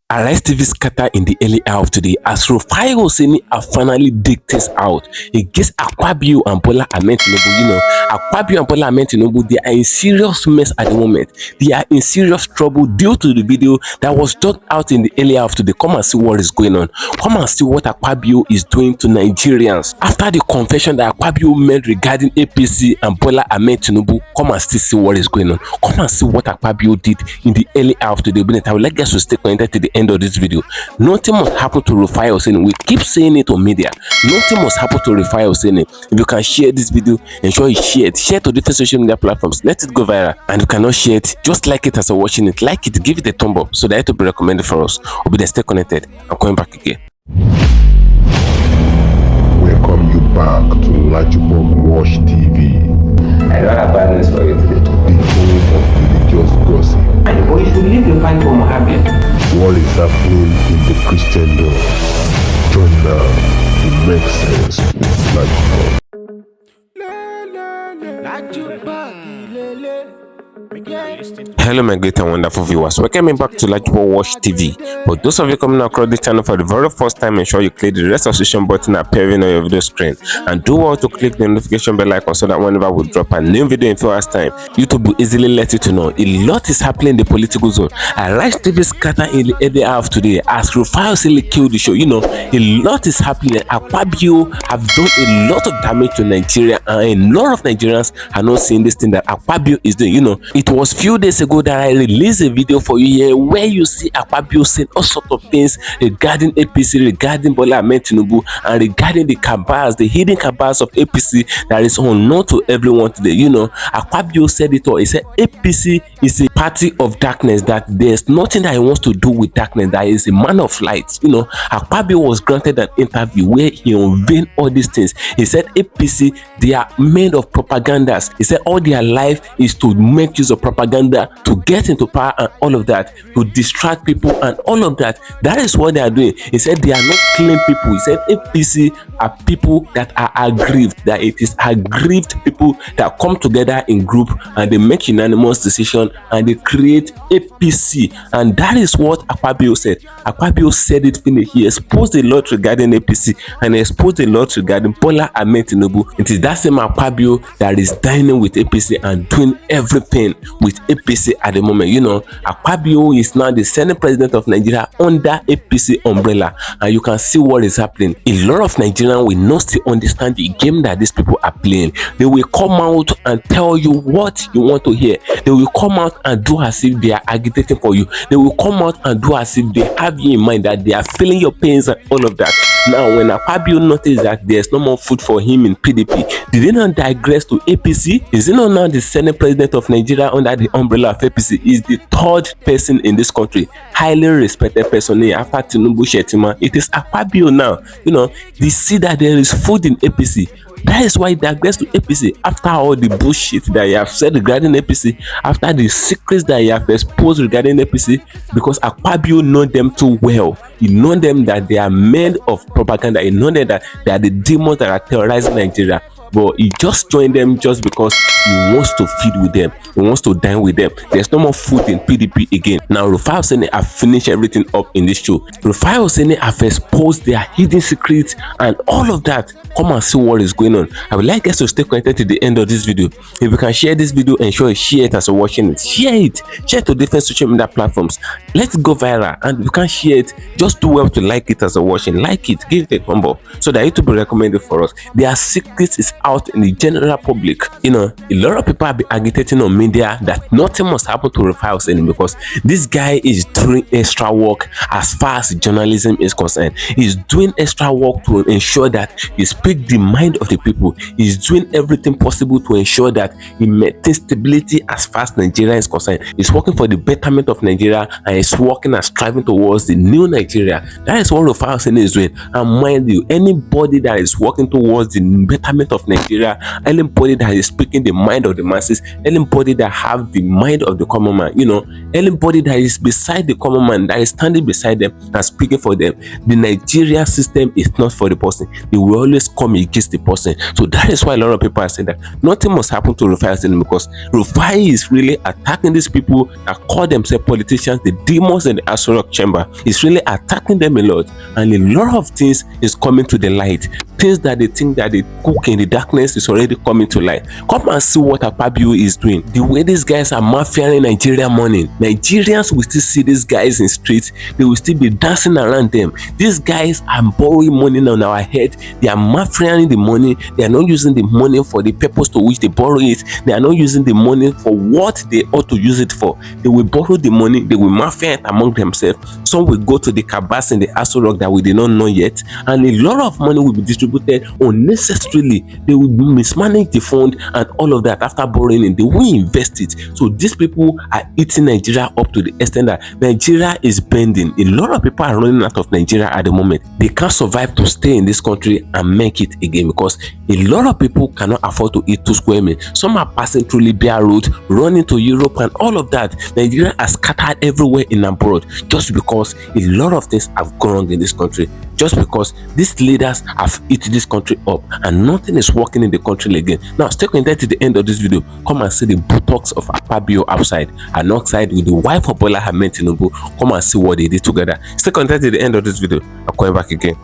Arise TV scatter in the early hour of today as Rufai OSENI have finally digged things out against Akpabio and Bola Ahmed Tinubu. Akpabio and Bola Ahmed Tinubu, they are in serious mess at the moment. They are in serious trouble due to the video that was dug out in the early hour of today. Come and see what is going on. Come and see what Akpabio is doing to Nigerians. After the confession that Akpabio made regarding APC and Bola Ahmed Tinubu, come and still see what is going on. Come and see what Akpabio did in the early hour of today. I would like us to stay connected to the end of this video. Nothing must happen to Rufai OSENI. We keep saying it on media. Nothing must happen to Rufai OSENI. If you can share this video, ensure you share it. Share to different social media platforms. Let it go viral. And if you cannot share it, just like it as you're watching it. Like it, give it a thumb up so that it will be recommended for us. We'll be there, stay connected. I'm coming back again. Welcome you back to LAJUPOG Watch TV. I don't have bad news for you today. The home of religious gossip. But you should leave the fight for Mohammed. What is happening in the Christendom? Join now to make sense with LAJUPOG. Hello my great and wonderful viewers, welcome back to LAJUPOG Watch TV. For those of you coming across the channel for the very first time, ensure you click the red subscription button appearing on your video screen, and do well to click the notification bell icon so that whenever we drop a new video in 4 hours time, YouTube will easily let you to know. A lot is happening in the political zone. Arise TV scatter in the early hour of today as Rufai OSENI killed the show. A lot is happening. Akpabio have done a lot of damage to Nigeria, and a lot of Nigerians are not seeing this thing that Akpabio is doing. It was few days ago that I released a video for you here where you see Akpabio saying all sorts of things regarding APC, regarding Bola Ahmed Tinubu, and regarding the cabals, the hidden cabals of APC that is unknown to everyone today. Akpabio said it all. He said APC is a party of darkness, that there's nothing that he wants to do with darkness, that is a man of light. Akpabio was granted an interview where he unveiled all these things. He said APC, they are made of propagandas. He said all their life is to make use of propaganda to get into power and all of that, to distract people and all of that. That is what they are doing. He said they are not killing people. He said APC are people that are aggrieved, that it is aggrieved people that come together in group and they make unanimous decision and they create APC. And that is what Akpabio said. Akpabio said it finished. He exposed a lot regarding APC and exposed a lot regarding Bola Ahmed Tinubu. It is that same Akpabio that is dining with APC and doing everything with APC at the moment. Akpabio is now the Senate President of Nigeria under APC umbrella, and you can see what is happening. A lot of Nigerians will not still understand the game that these people are playing. They will come out and tell you what you want to hear. They will come out and do as if they are agitating for you. They will come out and do as if they have you in mind, that they are feeling your pains and all of that. Now, when Akpabio noticed that there's no more food for him in PDP, did he not digress to APC? Is he not now the Senate President of Nigeria under the umbrella of APC? Is the third person in this country, highly respected person after Tinubu Shetima. It is Akpabio now. They see that there is food in APC. That is why he digressed to APC after all the bullshit that he have said regarding APC, after the secrets that he have exposed regarding APC, because Akpabio know them too well. He know them that they are made of propaganda. He know them that they are the demons that are terrorizing Nigeria. But he just joined them just because he wants to feed with them. He wants to dine with them. There's no more food in PDP again. Now, Rufai OSENI have finished everything up in this show. Rufai OSENI have exposed their hidden secrets and all of that. Come and see what is going on. I would like us to stay connected to the end of this video. If you can share this video, ensure you share it as you're watching it. Share it. Share it to different social media platforms. Let's go viral. And if you can't share it, just do well to like it as you're watching. Like it. Give it a thumb up so that it will be recommended for us. Their secrets is out in the general public. A lot of people have been agitating on media that nothing must happen to Rufai OSENI because this guy is doing extra work as far as journalism is concerned. He's doing extra work to ensure that he speaks the mind of the people. He's doing everything possible to ensure that he maintains stability as far as Nigeria is concerned. He's working for the betterment of Nigeria and he's working and striving towards the new Nigeria. That is what Rufai OSENI is doing. And mind you, anybody that is working towards the betterment of Nigeria Nigeria, anybody that is speaking the mind of the masses, anybody that have the mind of the common man, anybody that is beside the common man, that is standing beside them and speaking for them. The Nigeria system is not for the person. They will always come against the person. So that is why a lot of people are saying that nothing must happen to Rufai, because Rufai is really attacking these people that call themselves politicians, the demons in the Aso chamber. It's really attacking them a lot, and a lot of things is coming to the light. Things that they think that they cook in the darkness is already coming to light. Come and see what Akpabio is doing. The way these guys are mafiaing Nigerian money. Nigerians will still see these guys in streets. They will still be dancing around them. These guys are borrowing money on our head. They are mafiaing the money. They are not using the money for the purpose to which they borrow it. They are not using the money for what they ought to use it for. They will borrow the money. They will mafia it among themselves. Some will go to the cabas in the Aso Rock that we did not know yet, and a lot of money will be distributed unnecessarily. They will mismanage the fund and all of that. After borrowing it, they will invest it. So these people are eating Nigeria up to the extent that Nigeria is bending. A lot of people are running out of Nigeria at the moment. They can't survive to stay in this country and make it again, because a lot of people cannot afford to eat 2 square meals. Some are passing through Libya road, running to Europe and all of that. Nigeria has scattered everywhere in abroad just because a lot of things have gone wrong in this country. Just because these leaders have eaten this country up and nothing is working in the country again. Now, stay connected to the end of this video. Come and see the buttocks of Akpabio outside and outside with the wife of Bola Ahmed Tinubu. Come and see what they did together. Stay connected to the end of this video. I'm coming back again.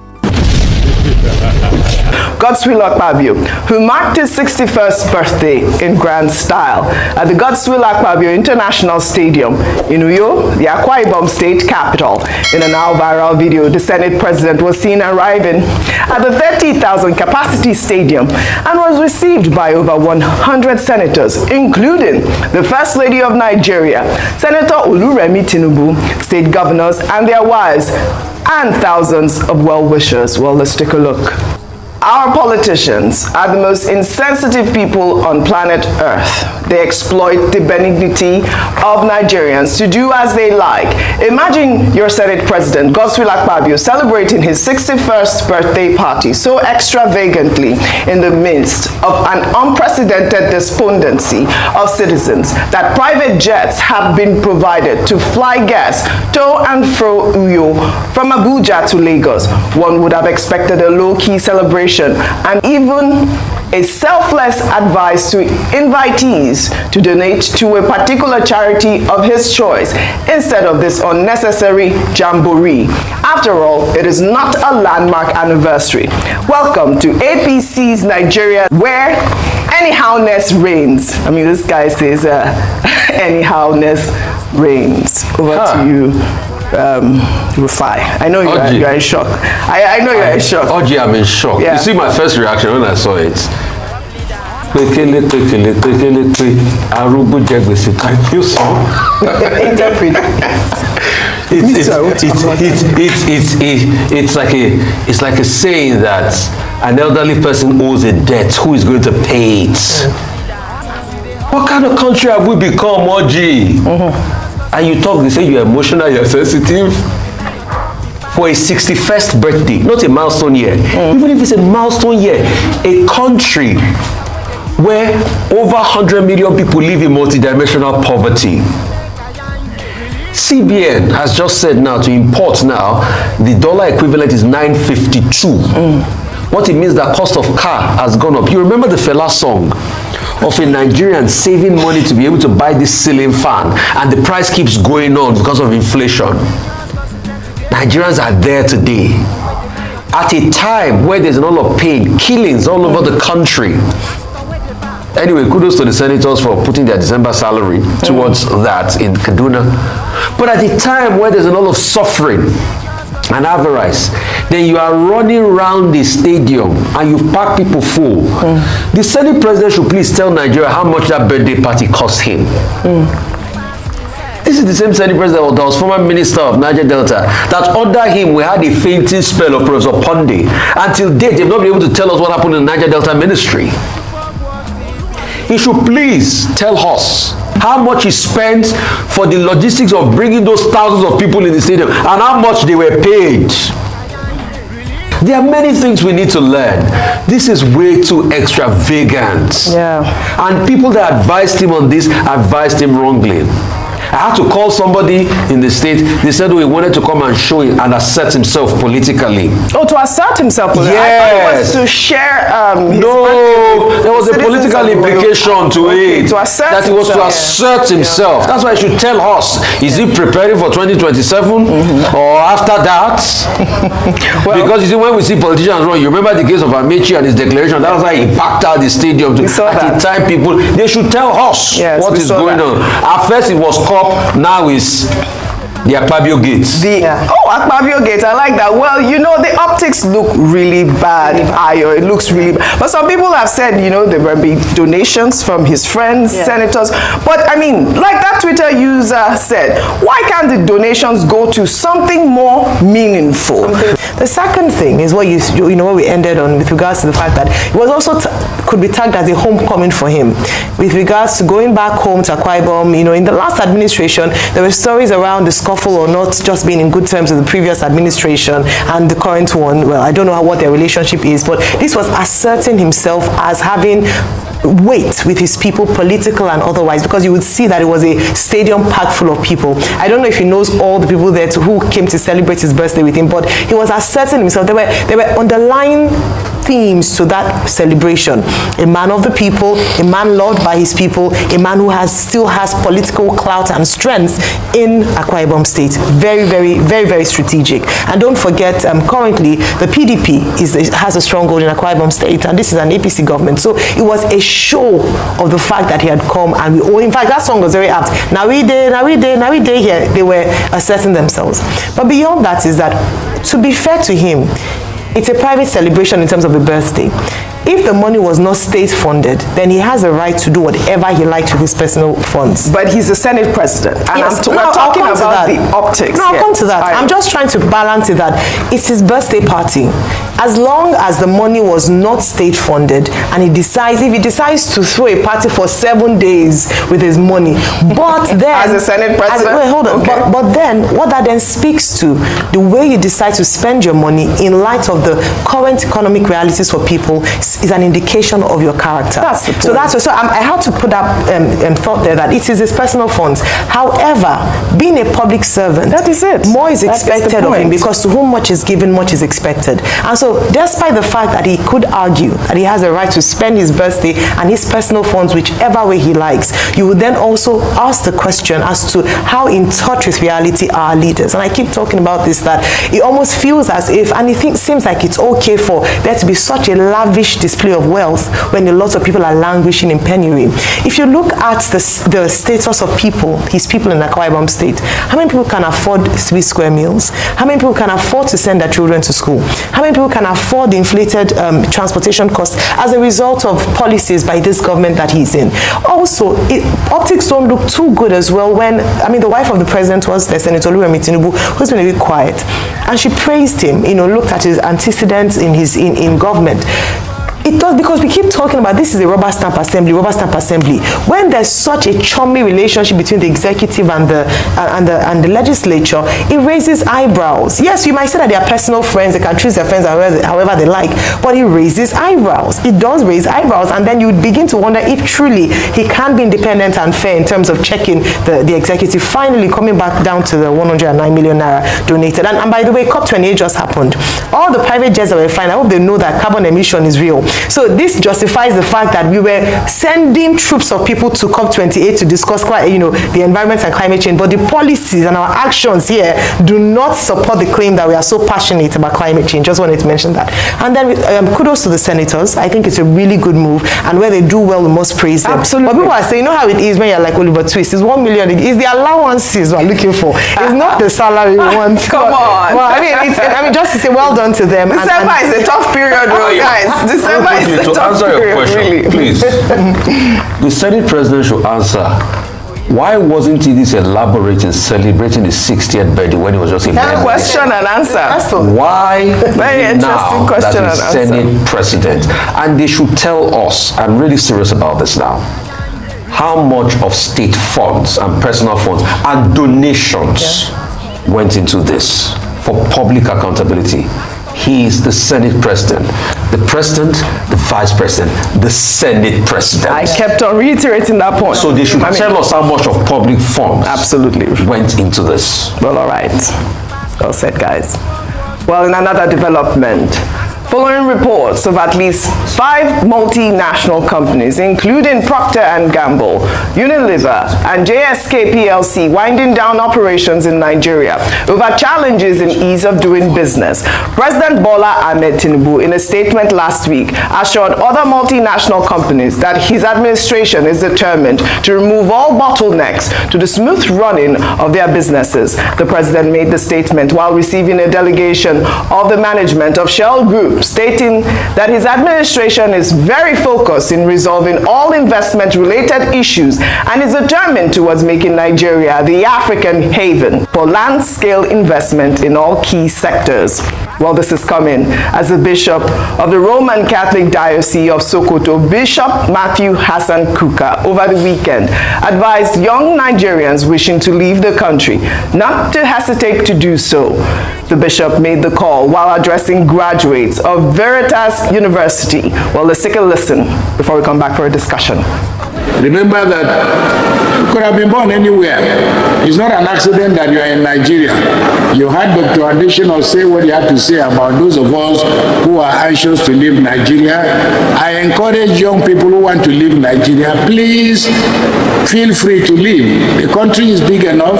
Godswill Akpabio, who marked his 61st birthday in grand style at the Godswill Akpabio International Stadium in Uyo, the Akwa Ibom state capital. In a now viral video, the Senate president was seen arriving at the 30,000 capacity stadium and was received by over 100 senators, including the First Lady of Nigeria, Senator Oluremi Tinubu, state governors and their wives, and thousands of well-wishers. Well, let's take a look. Our politicians are the most insensitive people on planet Earth. They exploit the benignity of Nigerians to do as they like. Imagine your Senate President, Godswill Akpabio, celebrating his 61st birthday party so extravagantly in the midst of an unprecedented despondency of citizens that private jets have been provided to fly guests to and fro Uyo from Abuja to Lagos. One would have expected a low-key celebration and even a selfless advice to invitees to donate to a particular charity of his choice instead of this unnecessary jamboree. After all, it is not a landmark anniversary. Welcome to APC's Nigeria, where anyhowness reigns. I mean, this guy says anyhowness reigns. Over to you. Rufai. I know you are in shock. I know you are in shock. Oji, I'm in shock. Yeah. You see my first reaction when I saw it. Interpret. It's like a saying that an elderly person owes a debt. Who is going to pay it? What kind of country have we become, Oji? And you talk, they say you're emotional, you're sensitive. For a 61st birthday, not a milestone year. Even if it's a milestone year, a country where over 100 million people live in multidimensional poverty. CBN has just said now to import now, the dollar equivalent is 952. What it means that cost of car has gone up. You remember the Fela song of a Nigerian saving money to be able to buy this ceiling fan, and the price keeps going on because of inflation. Nigerians are there today at a time where there's a lot of pain, killings all over the country. Anyway, kudos to the senators for putting their December salary towards that in Kaduna. But at a time where there's a lot of suffering and avarice, then you are running around the stadium and you pack people full. The Senate president should please tell Nigeria how much that birthday party cost him. This is the same Senate president that was former minister of Niger Delta, that under him we had a fainting spell of Professor Ponde. Until date, they've not been able to tell us what happened in the Niger Delta ministry. He should please tell us how much he spent for the logistics of bringing those thousands of people in the stadium and how much they were paid. There are many things we need to learn. This is way too extravagant. Yeah. And people that advised him on this advised him wrongly. I had to call somebody in the state. They said he wanted to come and show it and assert himself politically. Oh, to assert himself politically? Yes. I thought it was to share his No, there was a political implication to it. To assert that he was to assert himself. That's why he should tell us. Is he preparing for 2027 or after that? Because you see, when we see politicians run, you remember the case of Amechi and his declaration. That was why he packed out the stadium to at the time people. They should tell us what is going on. At first it was called. Now is the Akpabio gate. Akpabio gate, I like that. Well, you know, the optics look really bad, Ayo. It looks really bad. But some people have said, you know, there will be donations from his friends, senators. But, I mean, like that Twitter user said, why can't the donations go to something more meaningful? The second thing is what you know what we ended on with regards to the fact that it was also could be tagged as a homecoming for him with regards to going back home to Akwa Ibom. You know, in the last administration, there were stories around the scuffle or not just being in good terms with the previous administration and the current one. Well, I don't know what their relationship is, but this was asserting himself as having weight with his people, political and otherwise, because you would see that it was a stadium packed full of people. I don't know if he knows all the people there who came to celebrate his birthday with him, but he was asserting himself. There were underlying themes to that celebration. A man of the people, a man loved by his people, a man who still has political clout and strength in Akwa Ibom State. Very, very, very, very strategic. And don't forget, currently the PDP has a stronghold in Akwa Ibom State, and this is an APC government. So it was a show of the fact that he had come, and in fact that song was very apt. Now we day here, they were asserting themselves. But beyond that is that, to be fair to him, it's a private celebration in terms of a birthday. If the money was not state funded, then he has a right to do whatever he likes with his personal funds. But he's the Senate president, and we're talking about the optics. No, I'll come to that. I'm just trying to balance it that it's his birthday party. As long as the money was not state funded, and if he decides to throw a party for 7 days with his money, but then as a Senate president, wait, hold on. Okay. But then what that then speaks to the way you decide to spend your money in light of the current economic realities for people is an indication of your character. That's the point. So I had to put that thought there that it is his personal funds. However, being a public servant, that is it. More is expected of him, because to whom much is given, much is expected. And so, despite the fact that he could argue that he has a right to spend his birthday and his personal funds whichever way he likes, you would then also ask the question as to how in touch with reality are leaders. And I keep talking about this, that it almost feels as if, and it seems like it's okay for there to be such a lavish display of wealth when a lot of people are languishing in penury. If you look at the status of people, his people in Akwa Ibom State, how many people can afford 3 square meals? How many people can afford to send their children to school? How many people can afford the inflated transportation costs as a result of policies by this government that he's in? Also, optics don't look too good as well when, the wife of the president was the Senator Tinubu, who's been a bit quiet, and she praised him, looked at his antecedents in government. It does, because we keep talking about this is a rubber stamp assembly. When there's such a chummy relationship between the executive and the legislature, it raises eyebrows. Yes, you might say that they are personal friends, they can choose their friends however they like, but it raises eyebrows. It does raise eyebrows, and then you begin to wonder if truly he can be independent and fair in terms of checking the executive. Finally coming back down to the 109 million naira donated. And by the way, COP28 just happened. All the private jets that were flying, I hope they know that carbon emission is real. So this justifies the fact that we were sending troops of people to COP28 to discuss the environment and climate change, but the policies and our actions here do not support the claim that we are so passionate about climate change. Just wanted to mention that. And then kudos to the senators. I think it's a really good move, and where they do well, we must praise them. Absolutely. But people are saying, you know how it is when you're like Oliver Twist, it's 1 million, it's the allowances we're looking for. It's not the salary we want. Come on. Well, just to say well done to them. December is a tough period, guys. December is a tough answer period, your question, really. please. The Senate president should answer. Why wasn't he this elaborate in celebrating his 60th birthday when he was just in bed? Question and answer. Why very interesting now question that he's and answer. Senate president? And they should tell us, I'm really serious about this now, how much of state funds and personal funds and donations went into this for public accountability. He is the Senate president. The president, the vice president, the Senate president. I kept on reiterating that point. So they should tell us how much of public funds absolutely went into this. Well, all right. Well said, guys. Well, in another development, following reports of at least 5 multinational companies, including Procter & Gamble, Unilever, and JSK PLC, winding down operations in Nigeria over challenges in ease of doing business, President Bola Ahmed Tinubu, in a statement last week, assured other multinational companies that his administration is determined to remove all bottlenecks to the smooth running of their businesses. The president made the statement while receiving a delegation of the management of Shell Group, stating that his administration is very focused in resolving all investment-related issues and is determined towards making Nigeria the African haven for land-scale investment in all key sectors. Well, this is coming as the Bishop of the Roman Catholic Diocese of Sokoto, Bishop Matthew Hassan Kuka, over the weekend advised young Nigerians wishing to leave the country not to hesitate to do so. The bishop made the call while addressing graduates of Veritas University. Well, let's take a listen before we come back for a discussion. Remember that you could have been born anywhere. It's not an accident that you are in Nigeria. You heard Dr. Additional say what he had to say about those of us who are anxious to leave Nigeria. I encourage young people who want to leave Nigeria, please feel free to leave. The country is big enough,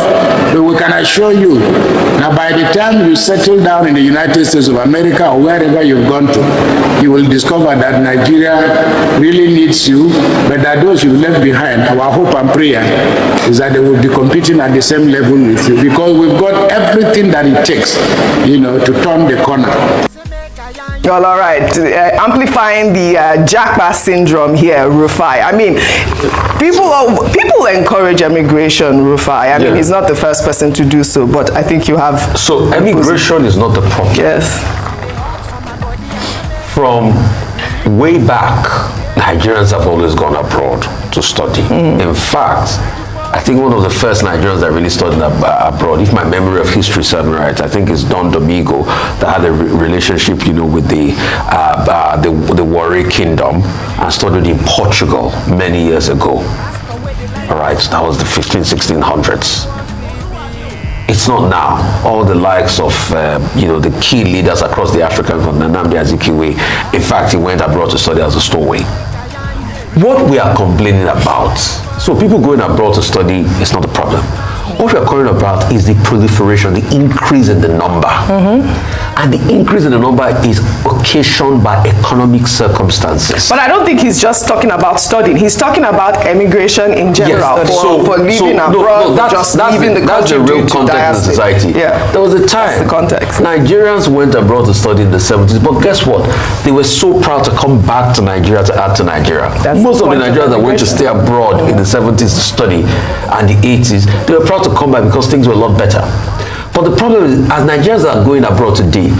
but we can assure you that by the time you settle down in the United States of America or wherever you've gone to, you will discover that Nigeria really needs you, but that those you left behind, our hope and prayer is that they will be competing at the same level with you, because we've got everything that it takes, to turn the corner. Well, all right. Amplifying the Japa syndrome here, Rufai. I mean, people encourage emigration, Rufai. I mean, he's not the first person to do so, but I think you have. So emigration is not the problem. Yes. From way back, Nigerians have always gone abroad to study. In fact, I think one of the first Nigerians that really studied abroad, if my memory of history serves me right, I think it's Don Domingo that had a relationship, with the Warri Kingdom and studied in Portugal many years ago. All right, that was the 1600s. It's not now. All the likes of, the key leaders across the African continent, Nnamdi Azikiwe, in fact, he went abroad to study as a stowaway. What we are complaining about, so people going abroad to study is not the problem. What we are complaining about is the proliferation, the increase in the number. And the increase in the number is occasioned by economic circumstances. But I don't think he's just talking about studying. He's talking about emigration in general, for living abroad, that's leaving the country. That's the real context in society. Yeah. There was a time the context. Nigerians went abroad to study in the 70s, but guess what? They were so proud to come back to Nigeria to add to Nigeria. Most of the Nigerians that went to stay abroad in the 70s to study and the 80s, they were proud to come back because things were a lot better. But the problem is, as Nigerians are going abroad today,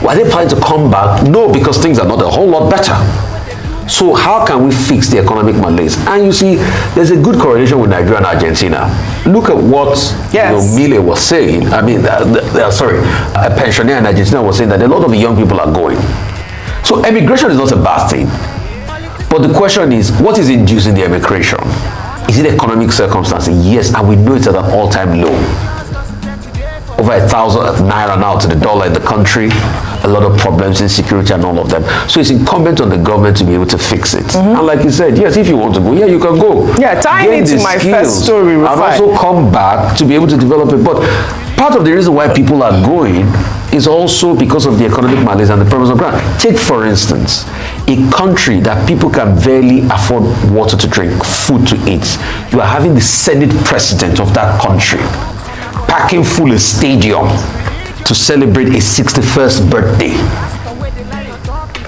are they planning to come back? No, because things are not a whole lot better. So how can we fix the economic malaise? And you see, there's a good correlation with Nigeria and Argentina. Look at what Mile was saying. I mean, a pensioner in Argentina was saying that a lot of the young people are going. So emigration is not a bad thing. But the question is, what is inducing the emigration? Is it economic circumstances? Yes, and we know it's at an all-time low. Over 1,000 naira now to the dollar in the country, a lot of problems, insecurity and all of them. So it's incumbent on the government to be able to fix it. And like you said, yes, if you want to go, you can go. Yeah, tying into my first story, Rufai. And also come back to be able to develop it. But part of the reason why people are going is also because of the economic malaise and the problems of ground. Take, for instance, a country that people can barely afford water to drink, food to eat. You are having the Senate president of that country packing full a stadium to celebrate a 61st birthday.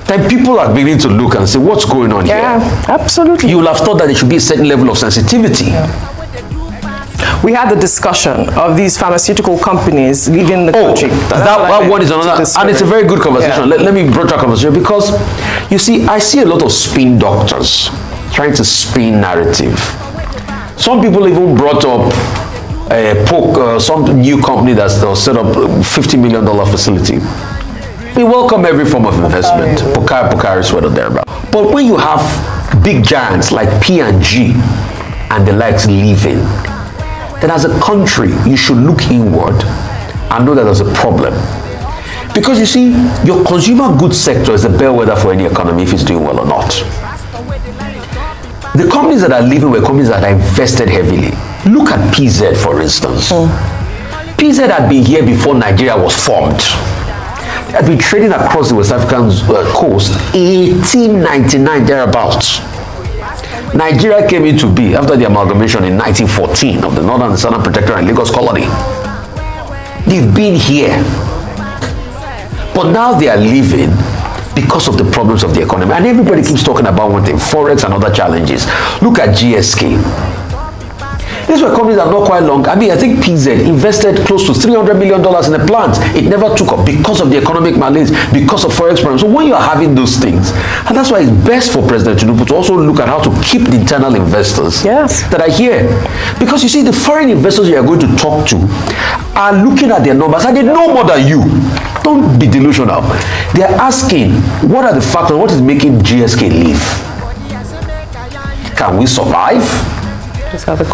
Then people are beginning to look and say, what's going on here? Yeah, absolutely. You will have thought that there should be a certain level of sensitivity. We had the discussion of these pharmaceutical companies leaving the country. That one is another, and it's a very good conversation. Yeah. Let me broach our conversation, because you see, I see a lot of spin doctors trying to spin narrative. Some people even brought up some new company that's set up $50 million facility. We welcome every form of investment, Pokari sweat or thereabout. But when you have big giants like P&G and the likes leaving, then as a country, you should look inward and know that there's a problem. Because you see, your consumer goods sector is the bellwether for any economy if it's doing well or not. The companies that are leaving were companies that are invested heavily. Look at PZ, for instance. PZ had been here before Nigeria was formed. They had been trading across the West African coast 1899 thereabouts. Nigeria came into being after the amalgamation in 1914 of the Northern and Southern Protectorate and Lagos Colony. They've been here. But now they are leaving because of the problems of the economy. And everybody keeps talking about one thing, Forex and other challenges. Look at GSK. These were companies that are not quite long. I mean, I think PZ invested close to $300 million in a plant. It never took up because of the economic malaise, because of Forex problems. So when you're having those things, and that's why it's best for President Tinubu to also look at how to keep the internal investors that are here. Because you see, the foreign investors you are going to talk to are looking at their numbers and they know more than you. Don't be delusional. They are asking, what are the factors, what is making GSK leave? Can we survive?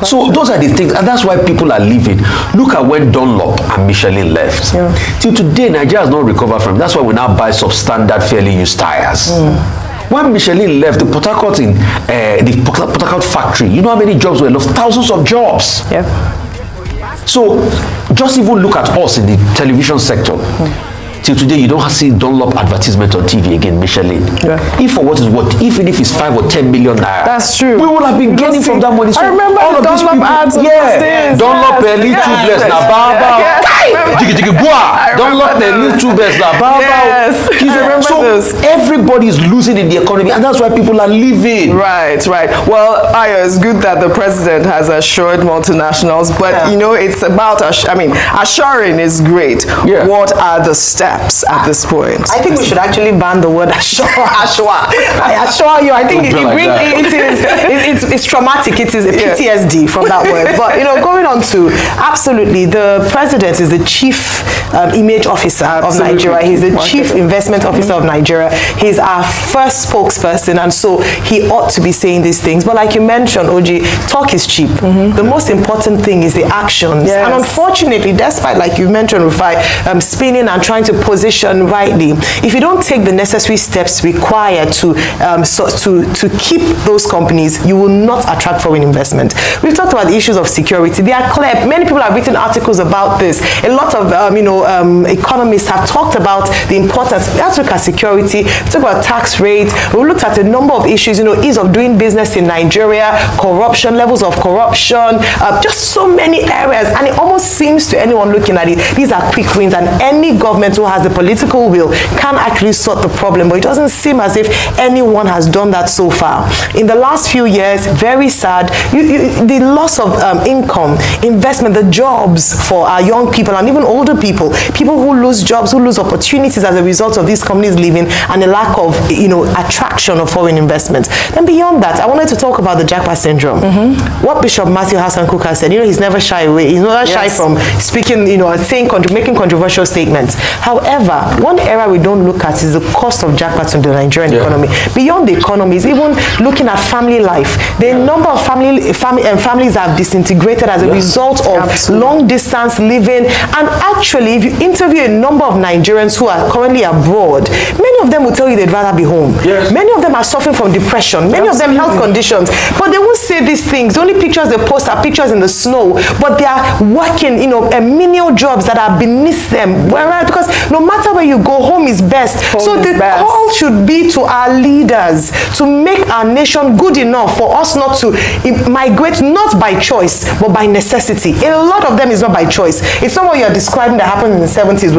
So those are the things, and that's why people are leaving. Look at when Dunlop and Michelin left. Till today, Nigeria has not recovered from it. That's why we now buy substandard, fairly used tires. When Michelin left the Port Harcourt factory, you know how many jobs were lost? Thousands of jobs. So just even look at us in the television sector. Till today, you don't see Dunlop advertisement on TV again, Michelin. If for what is what, even if it's 5 or 10 million naira. That's true. We would have been gaining from that money. So I remember all the of these Dunlop people, ads. Dunlop Elite Tubeless na baba. Dunlop Elite Tubeless na baba. So everybody is losing in the economy, and that's why people are leaving. Right. Well, Ayo, it's good that the president has assured multinationals, but you know, it's about, assuring is great. What are the steps at this point? I think we should actually ban the word assure. I assure you, I think it's traumatic. It is a PTSD from that word. But you know, going on to absolutely, the president is the chief image officer of Nigeria. He's the chief investment officer of Nigeria. He's our first spokesperson, and so he ought to be saying these things. But like you mentioned, Oji, talk is cheap. The most important thing is the actions. And unfortunately, despite, like you mentioned, Rufai, spinning and trying to position rightly, if you don't take the necessary steps required to keep those companies, you will not attract foreign investment. We've talked about the issues of security. They are clear. Many people have written articles about this. A lot of economists have talked about the importance. We have to look at security. We talk about tax rates. We looked at a number of issues. Ease of doing business in Nigeria, corruption, levels of corruption, just so many areas. And it almost seems to anyone looking at it, these are quick wins, and any government who has the political will can actually sort the problem. But it doesn't seem as if anyone has done that so far. In the last few years, very sad, the loss of income, investment, the jobs for our young people and even older people who lose jobs, who lose opportunities as a result of these companies leaving, and a lack of attraction of foreign investment. Then beyond that, I wanted to talk about the Jackpot syndrome. What Bishop Matthew Hassan Cook has said, he's never shy away. He's never shy from speaking, making controversial statements. However, one area we don't look at is the cost of jackpots in the Nigerian economy. Beyond the economy, is even looking at family life. The number of families have disintegrated as a result of long distance living. And actually, if you interview a number of Nigerians who are currently abroad, many of them will tell you they'd rather be home. Many of them are suffering from depression. Many of them health conditions. But they won't say these things. The only pictures they post are pictures in the snow. But they are working, menial jobs that are beneath them. Whereas, because no matter where you go, home is best. So the call should be to our leaders to make our nation good enough for us not to migrate, not by choice, but by necessity. A lot of them is not by choice. It's not what you're describing that happened in the 70s.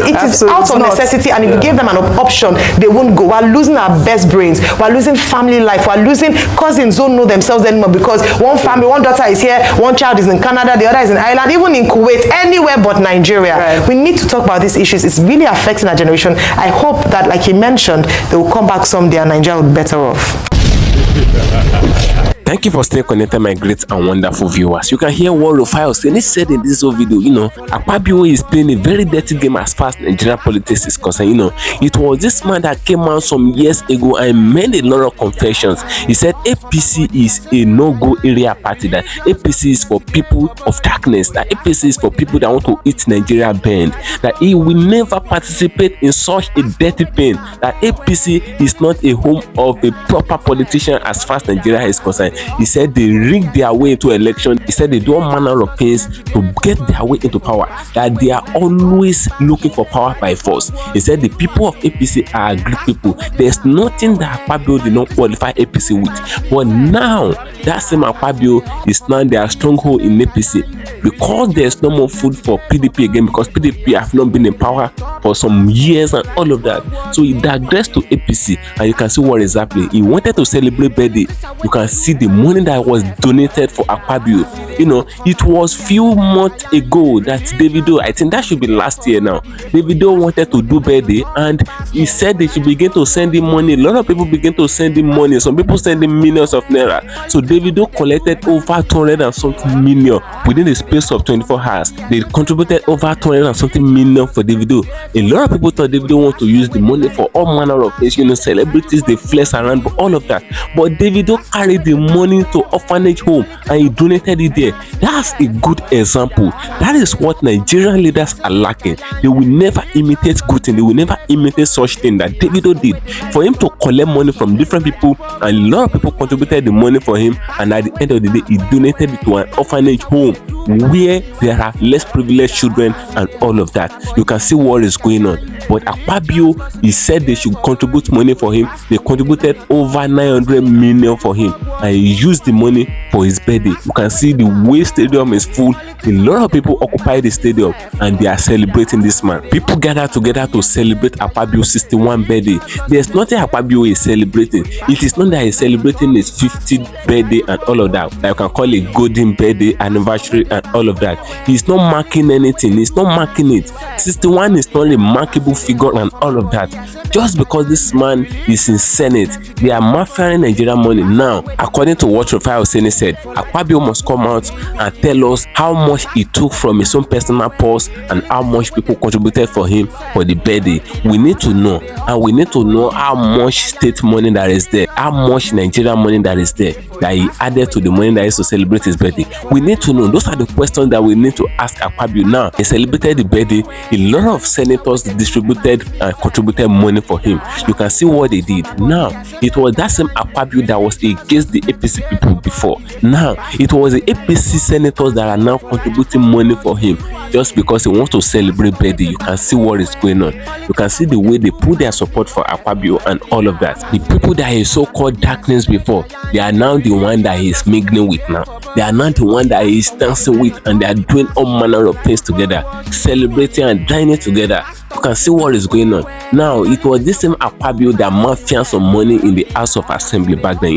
It is out of necessity, and if you give them an option, they won't go. We're losing our best brains. We're losing family life. We're losing cousins don't know themselves anymore because one family, one daughter is here, one child is in Canada, the other is in Ireland, even in Kuwait, anywhere but Nigeria. We need to talk about these issues. It's really affecting our generation. I hope that, like he mentioned, they will come back someday and Nigeria will be better off. Thank you for staying connected, my great and wonderful viewers. You can hear what Rufai said in this whole video. Akpabio is playing a very dirty game as far as Nigerian politics is concerned. It was this man that came out some years ago and made a lot of confessions. He said APC is a no-go area party, that APC is for people of darkness, that APC is for people that want to eat Nigeria bend, that he will never participate in such a dirty thing, that APC is not a home of a proper politician as far as Nigeria is concerned. He said they rig their way into election. He said they do all manner of things to get their way into power, that they are always looking for power by force. He said the people of APC are good people. There's nothing that Akpabio did not qualify APC with. But now, that same Akpabio is now their stronghold in APC, because there's no more food for PDP again, because PDP have not been in power for some years and all of that. So he digressed to APC, and you can see what is happening. He wanted to celebrate birthday. You can see the money that was donated for Akpabio. It was few months ago that Davido, I think that should be last year now, Davido wanted to do birthday, and he said they should begin to send him money. A lot of people begin to send him money. Some people send him millions of naira. So Davido collected over 200 and something million within the space of 24 hours. They contributed over 200 and something million for Davido. A lot of people thought Davido want to use the money for all manner of things. Celebrities, they flex around, but all of that. But Davido carried the money to orphanage home and he donated it there. That's a good example. That is what Nigerian leaders are lacking. They will never imitate good thing. They will never imitate such thing that Davido did. For him to collect money from different people, and a lot of people contributed the money for him, and at the end of the day, he donated it to an orphanage home where there are less privileged children and all of that. You can see what is going on. But Akpabio, he said they should contribute money for him. They contributed over 900 million for him, and he used the money for his birthday. You can see the way stadium is full. A lot of people occupy the stadium and they are celebrating this man. People gather together to celebrate Akpabio's 61st birthday. There's nothing Akpabio is celebrating. It is not that he's celebrating his 50th birthday and all of that. Like you can call it golden birthday, anniversary and all of that. He's not marking anything. He's not marking it. 61 is not a markable figure and all of that. Just because this man is in Senate, they are mafiaing Nigerian money. Now, according to what Rufai said, Akpabio must come out and tell us how much he took from his own personal purse and how much people contributed for him for the birthday. We need to know, and we need to know how much state money that is there, how much Nigerian money that is there that he added to the money that is to celebrate his birthday. We need to know. Those are the questions that we need to ask Akpabio. Now, he celebrated the birthday. A lot of senators distributed and contributed money for him. You can see what they did. Now, it was that same Akpabio that was against the APC people before. Now, it was the APC senators that are now contributing money for him just because he wants to celebrate birthday. You can see what is going on. You can see the way they put their support for Akpabio and all of that. The people that he so-called darkness before, they are now the one that he is mingling with now. They are not the one that he is dancing with, and they are doing all manner of things together, celebrating and dining together. You can see what is going on. Now, it was this same Akpabio that mafiaed some money in the House of Assembly back then,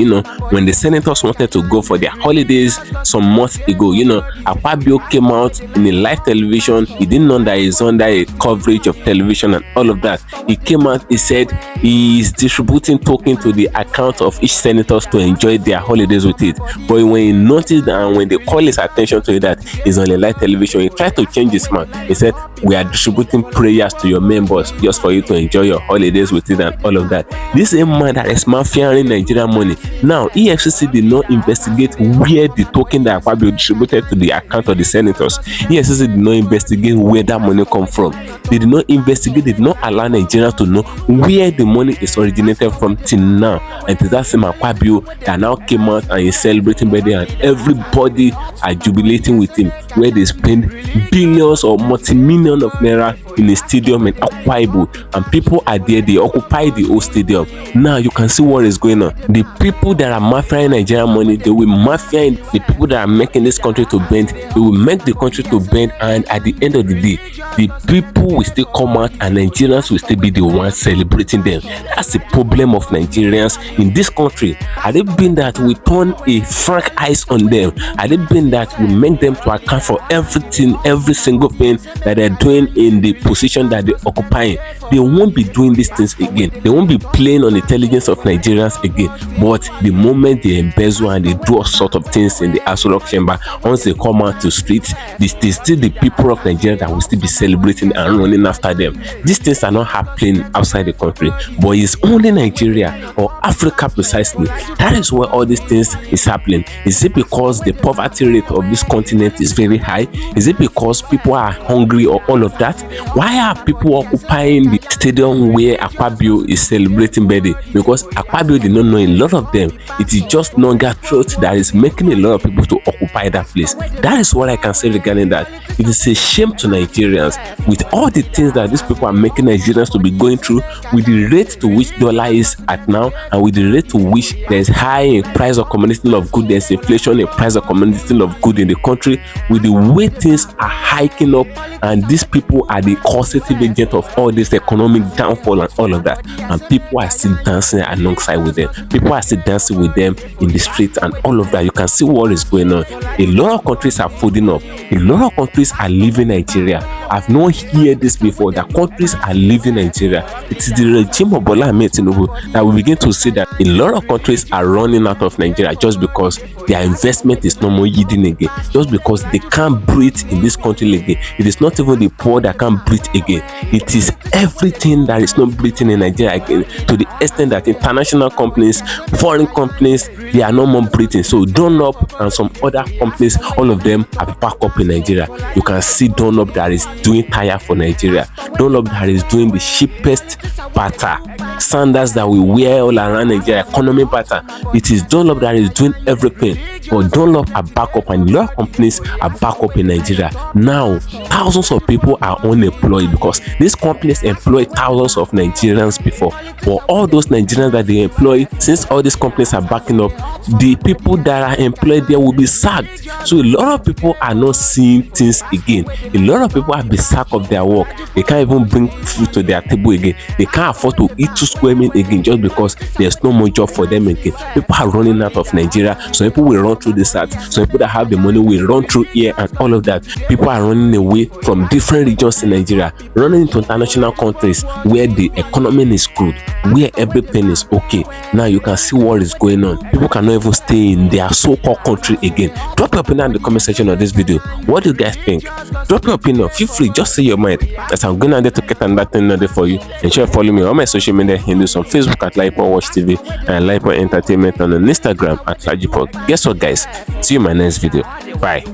when the senators wanted to go for their holidays some months ago, Akpabio came out in a live television. He didn't know that he's under a coverage of television and all of that. He came out, he said he is distributing token to the account of each senators to enjoy their holidays with it. But when he noticed and when they call his attention to it that he's on a live television, he tried to change his mind. He said, we are distributing prayers to your members just for you to enjoy your holidays with it and all of that. This is a man that is mafiaing Nigerian money. Now, EFCC did not investigate where the token that Akpabio distributed to the account of the senators. EFCC did not investigate where that money come from. They did not investigate, they did not allow Nigerians to know where the money is originated from till now. And it's that same Akpabio that now came out and is celebrating birthday, and everybody are jubilating with him, where they spend billions or multi-millions of naira in a stadium in Akwa Ibom, and people are there, they occupy the whole stadium. Now you can see what is going on. The people that are mafiaing Nigerian money, they will mafia the people that are making this country to bend. They will make the country to bend, and at the end of the day, the people will still come out and Nigerians will still be the ones celebrating them. That's the problem of Nigerians in this country. Had it been that we turn a frank eyes on them, had it been that we make them to account for everything, every single thing that they're doing in the position that they're occupying, they won't be doing these things again. They won't be playing on the intelligence of Nigerians again. But the moment they embezzle and they do all sort of things in the Aso Rock chamber, once they come out to streets, there's still the people of Nigeria that will still be celebrating and running after them. These things are not happening outside the country, but it's only Nigeria or Africa precisely. That is where all these things is happening. Is it because the poverty rate of this continent is very high? Is it because people are hungry or all of that? Why are people occupying the stadium where Akpabio is celebrating birthday? Because Akpabio did not know a lot of them. It is just Nonga truth that is making a lot of people to occupy that place. That is what I can say regarding that. It is a shame to Nigerians with all the things that these people are making Nigerians to be going through, with the rate to which dollar is at now, and with the rate to which there is high price of commodity of good, there's inflation in price of commodity of good in the country, with the way things are hiking up, and these people are the causative agent of all this economic downfall and all of that, and people are still dancing alongside with them. People are still dancing with them in the streets and all of that. You can see what is going on. A lot of countries are folding up. A lot of countries are leaving Nigeria. I've not heard this before, that countries are leaving Nigeria. It is the regime of Bola Ahmed Tinubu that we begin to see that a lot of countries are running out of Nigeria just because their investment is no more yielding again, just because they can't breathe in this country again. It is not even the poor that can't breathe again. It is everything that is not breathing in Nigeria again, to the extent that international companies, foreign companies, they are no more breathing. So Dunlop and some other companies, all of them are back up in Nigeria. You can see Dunlop that is doing tire for Nigeria. Dunlop that is doing the cheapest butter, sandals that we wear all around Nigeria, economy butter. It is Dunlop that is doing everything. But Dunlop are back up, and a lot of companies are back up in Nigeria. Now, thousands of people are unemployed because these companies employ thousands of Nigerians before. But all those Nigerians that they employ, since all these companies are backing up, the people that are employed there will be sacked. So a lot of people are not seeing things again. A lot of people have been sacked of their work. They can't even bring food to their table again. They can't afford to eat 2 square meals again just because there's no more job for them again. People are running out of Nigeria. Some people will run through the south. Some people that have the money will run through here and all of that. People are running away from different regions in Nigeria, running into international countries where the economy is good, where everything is okay. Now you can see what is going on. People cannot even stay in their so-called country again. Drop your opinion in the comment section of this video. What do you guys think? Drop your opinion. Feel free, just say your mind. As I'm going out there to get another thing there for you. And sure, follow me on my social media handles on Facebook at LAJUPOG Watch TV and LAJUPOG Entertainment, on Instagram at LAJUPOG. Guess what, guys? See you in my next video. Bye.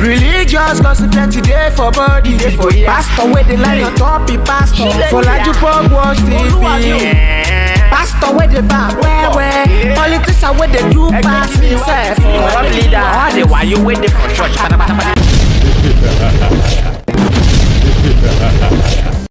Religious gossip plenty day for body. Pastor with the line on top, be pastor for LAJUPOG Watch TV. Pastor with the back, where politician with the do pass himself. Corrupt leader, how they why you waiting for church?